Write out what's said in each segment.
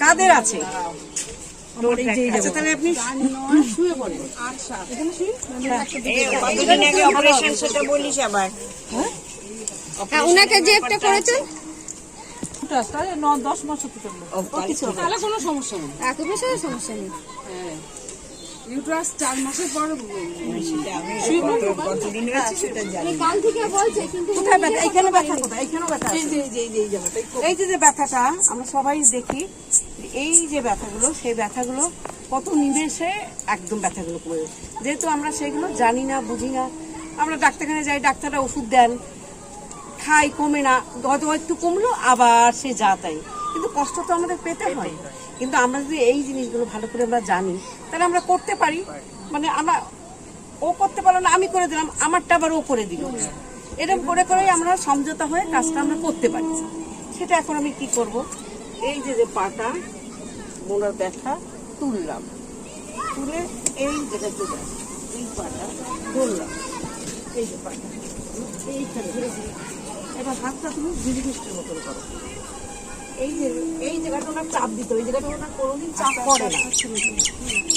কাদের আছে? আচ্ছা তাহলে আপনি শুয়ে পড়েন। কতদিন আগে অপারেশন সেটা বলিস আবার। হ্যাঁ ওনাকে যে একটা করেছেন 9-10 মাস হতে চললো। তাহলে কোনো সমস্যা নেই। এত বেশি সমস্যা নেই। ইউট্রাস 4 মাসের পর কতদিন হয়েছে সেটা জানি। কাল থেকে বলছে কিন্তু কোথায় ব্যথা? এখানে ব্যথা কোথায়? এখানেও ব্যথা আছে। এই যে ব্যথাটা আমরা সবাই দেখি, এই যে ব্যথাগুলো, সেই ব্যথাগুলো কত নিমেষে একদম ব্যথাগুলো কমে যায়। যেহেতু আমরা সেগুলো জানি না, বুঝি না, আমরা ডাক্তারখানে যাই, ডাক্তাররা ওষুধ দেন, খাই, কমে না, হয়তো একটু কমলো আবার সে যা তাই। কিন্তু কষ্ট তো আমাদের পেতে হয়। কিন্তু আমরা যদি এই জিনিসগুলো ভালো করে আমরা জানি, তাহলে আমরা করতে পারি। মানে আমরা ও করতে পারলো না, আমি করে দিলাম, আমারটা আবার ও করে দিল, এরকম করে করেই আমরা সমঝোতা হয়ে কাজটা আমরা করতে পারি। সেটা এখন আমি কি করব, এই যে পাটা মোড়ার ব্যথা তুললাম, তুলে এই জায়গাতে এই পাটা ধরলাম, এই যে পাটা এইখানে ধরেছি। এবার হাতটা তুমি ঝিলিমিষ্টির মতন করো। এই জায়গাটা ওনার চাপ দিতে, ওই জায়গাটা ওনার কোনোদিন চাপ পড়ে না।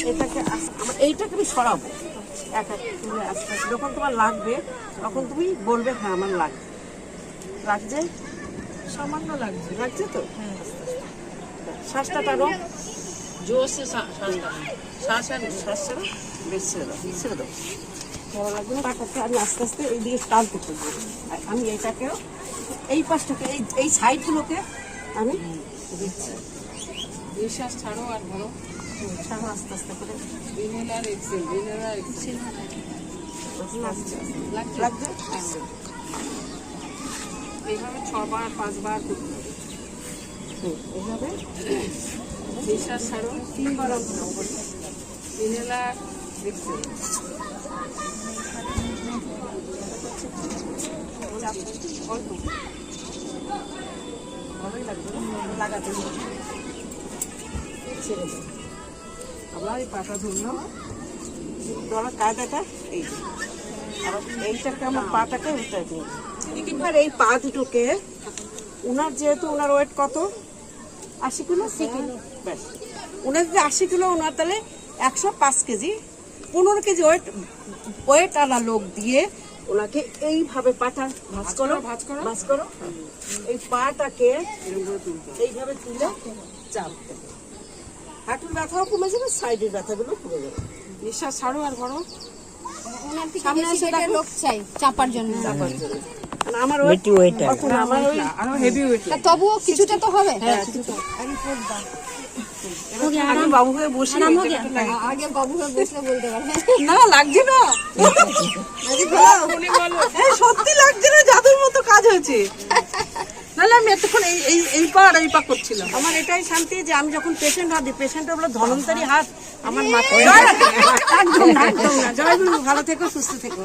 এটাকে আমার এইটাকে আমি সরাবো এক এক তুলে আস্তে আস্তে। যখন তোমার লাগবে তখন তুমি বলবে হ্যাঁ আমার লাগবে, লাগছে, সামান্য লাগছে, লাগছে তো। শ্বাসটা টানো জোরসে, শ্বাস ছাড়ো, বেশ ছেড়ে দাও, ছেড়ে দাও। ভালো লাগবে না টাকাটা আমি আস্তে আস্তে এই দিকে টানতে থাকবো। আমি এইটাকেও, এই পাশটাকে, এই সাইডগুলোকে আমি দিচ্ছি। নিঃশ্বাস ছাড়ো আর ধরো, ছাড়ো আস্তে আস্তে করে। Inhaler exhale, inhaler exhale. লাগছে? এইভাবে 6 বার 5 বার করতে হবে। এইভাবে নিঃশ্বাস ছাড়ো 3 বার অন্তত। Inhaler exhale. অল্প ভালোই লাগবে লাগাতে ছেড়ে দেব। আবার এই পাটা ধরলাম, ধরার কায়দাটা এই, আবার এইটাকে আমার পাটাকে উল্টাই দিই। এবার এই পা দুটোকে, উনার যেহেতু উনার ওয়েট কত, 80 কিলো, ব্যাস উনার যদি 80 কিলো, উনার তাহলে 105 কেজি, 15 কেজি ওয়েট আনা লোক দিয়ে ওনাকে এইভাবে পাটা ভাঁজ করো, এই পাটাকে এইভাবে তুলে চাপ দেবে। হাঁটুর ব্যথাও কমে যাবে, সাইডের ব্যথাগুলো কমে যাবে। নিঃশ্বাস ছাড়ো আর বড়। সামনে এসে লোক চাই চাপার জন্য। আমার ওয়েট আরো হেভি ওয়েট, তবুও কিছুটা তো হবে। আমি বাবু হয়ে বসে, আগে বাবু হয়ে বসলে বলতে পারবে না লাগছে না, সত্যি লাগছে না, জাদুর মতো কাজ হয়েছে। নাহলে আমি এতক্ষণ এই পা করছিলাম। আমার এটাই শান্তি যে আমি যখন পেশেন্ট হাত দিই, পেশেন্টের বলে ধনন্তরী হাত আমার মাথায়। একদম না, একদম না। জয় গুরু, ভালো থেকো, সুস্থ থেকো।